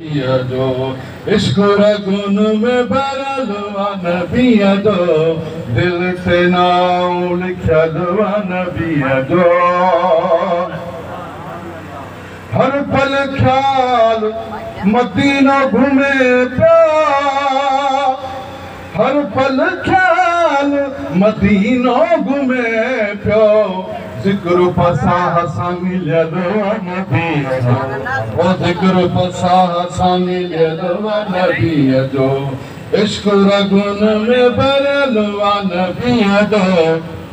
जो इश्क रगुन में भरल नबी जो दिल से नाम लिखल नबी जो हर पल ख्याल मदीना घूमे पिया हर पल ख्याल मदीना घूमे पियो जिक्र फसाह सा मिलियल नबी जो ओ जिक्र फसाह सा मिलियल नबी जो इश्क रगुन में भरल नबी जो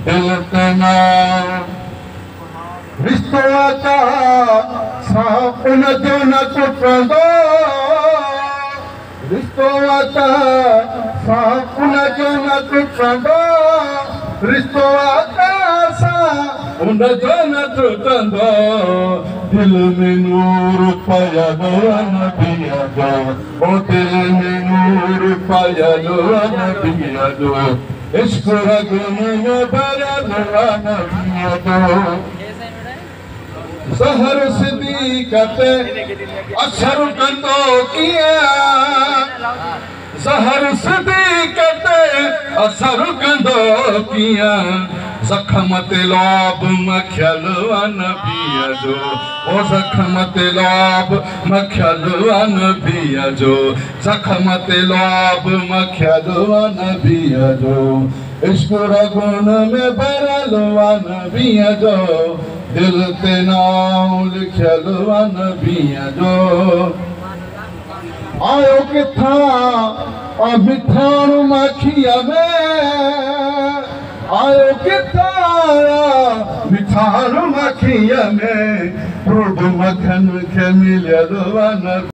दिल ते नाम रिश्तो आता सा उन जो न टुटंदो रिश्तो आता सा उन जो न टुटंदो रिश्तो आता सा उन जो न टुटंदो दिल में नूर पायल नबी जो ओ दिल में नूर पायल नबी जो इश्क रगुन में भरल नबी जो ज़हर सिद्दीक़ते असर कंदो कीअं ज़हर सिद्दीक़ते असर कंदो कीअं ज़ख़्म ते लौब मखियल नबी जो ओ ज़ख़्म ते लौब मखियल नबी जो ज़ख़्म ते लौब मखियल नबी जो इश्क रगुन में भरल नबी जो दिल ते नाम लिखल नबी जो आयो किथां मिठाण मखिया में आयो किथां मिठाण मखिया में दूध मखन के मिलियल नबी